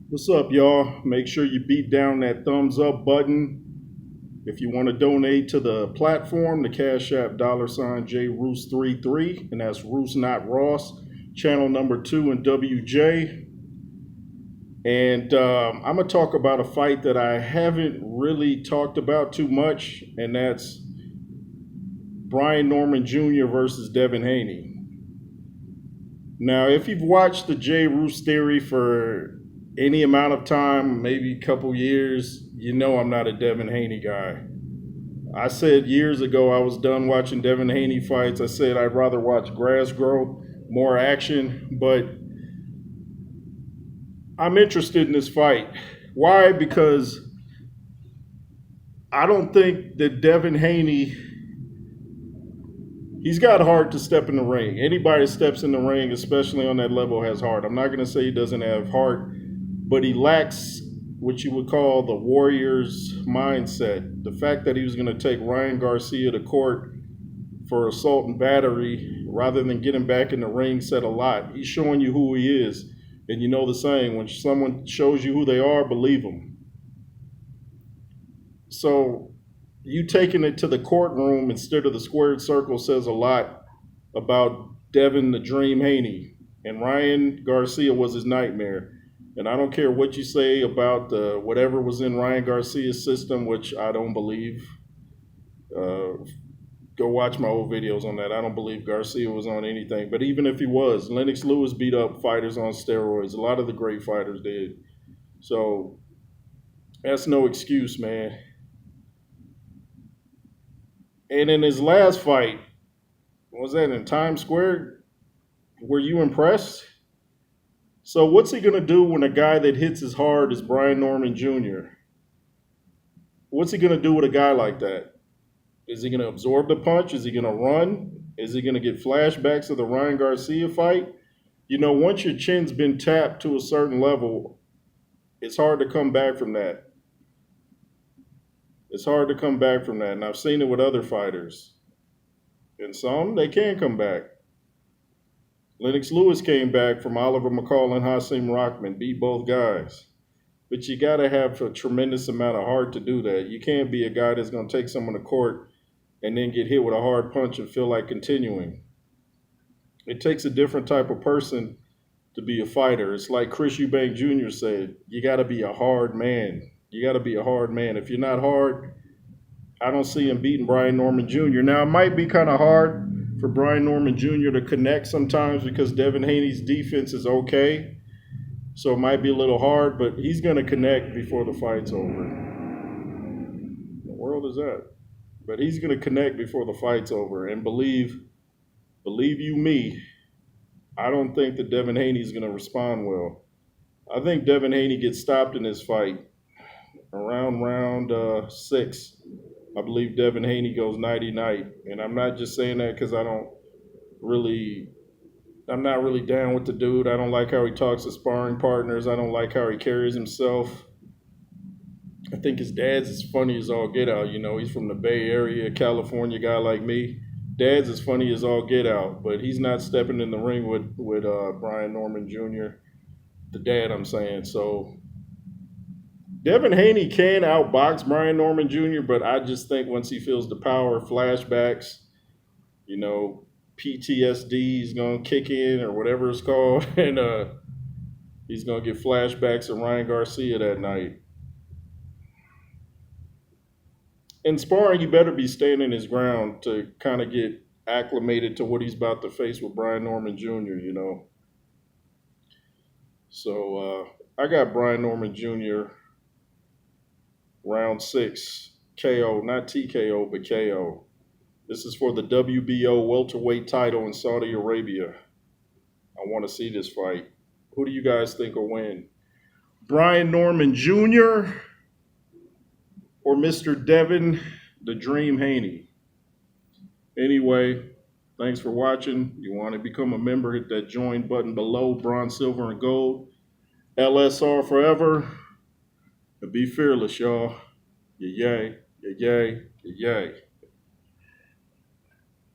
What's up, y'all? Make sure you beat down that thumbs up button. If you want to donate to the platform, the Cash App $JRoos33, and that's Roos not Ross, channel number 2 in WJ. And I'm going to talk about a fight that I haven't really talked about too much, and that's Brian Norman Jr. versus Devin Haney. Now, if you've watched the J. Roos Theory for any amount of time, maybe a couple years, you know I'm not a Devin Haney guy. I said years ago I was done watching Devin Haney fights. I said I'd rather watch grass grow, more action, but I'm interested in this fight. Why? Because I don't think that Devin Haney, he's got heart to step in the ring. Anybody that steps in the ring, especially on that level, has heart. I'm not going to say he doesn't have heart, but he lacks what you would call the Warriors mindset. The fact that he was going to take Ryan Garcia to court for assault and battery rather than get him back in the ring said a lot. He's showing you who he is. And you know the saying, when someone shows you who they are, believe them. So you taking it to the courtroom instead of the squared circle says a lot about Devin the Dream Haney. And Ryan Garcia was his nightmare. And I don't care what you say about whatever was in Ryan Garcia's system, which I don't believe. Go watch my old videos on that. I don't believe Garcia was on anything. But even if he was, Lennox Lewis beat up fighters on steroids. A lot of the great fighters did. So that's no excuse, man. And in his last fight, was that in Times Square? Were you impressed? So what's he going to do when a guy that hits as hard as Brian Norman Jr.? What's he going to do with a guy like that? Is he going to absorb the punch? Is he going to run? Is he going to get flashbacks of the Ryan Garcia fight? You know, once your chin's been tapped to a certain level, it's hard to come back from that. It's hard to come back from that. And I've seen it with other fighters. And some, they can come back. Lennox Lewis came back from Oliver McCall and Hasim Rockman, beat both guys. But you got to have a tremendous amount of heart to do that. You can't be a guy that's going to take someone to court and then get hit with a hard punch and feel like continuing. It takes a different type of person to be a fighter. It's like Chris Eubank Jr. said, you got to be a hard man. You got to be a hard man. If you're not hard, I don't see him beating Brian Norman Jr. Now, it might be kind of hard for Brian Norman Jr. to connect sometimes because Devin Haney's defense is okay. So it might be a little hard, but he's going to connect before the fight's over. What the world is that? But he's going to connect before the fight's over. And believe you me, I don't think that Devin Haney's going to respond well. I think Devin Haney gets stopped in this fight around round 6. I believe Devin Haney goes nighty-night. And I'm not just saying that because I'm not really down with the dude. I don't like how he talks to sparring partners. I don't like how he carries himself. I think his dad's as funny as all get out. You know, he's from the Bay Area, California guy like me. Dad's as funny as all get out, but he's not stepping in the ring with Brian Norman Jr., the dad, I'm saying. So Devin Haney can outbox Brian Norman Jr., but I just think once he feels the power, flashbacks, you know, PTSD is going to kick in or whatever it's called, and he's going to get flashbacks of Ryan Garcia that night. In sparring, you better be standing his ground to kind of get acclimated to what he's about to face with Brian Norman Jr., you know. So I got Brian Norman Jr. round 6, KO, not TKO, but KO. This is for the WBO Welterweight title in Saudi Arabia. I want to see this fight. Who do you guys think will win? Brian Norman Jr. or Mr. Devin the Dream Haney? Anyway, thanks for watching. You want to become a member, hit that join button below, bronze, silver, and gold. LSR forever. And be fearless, y'all. Yay, yay, yay, yay.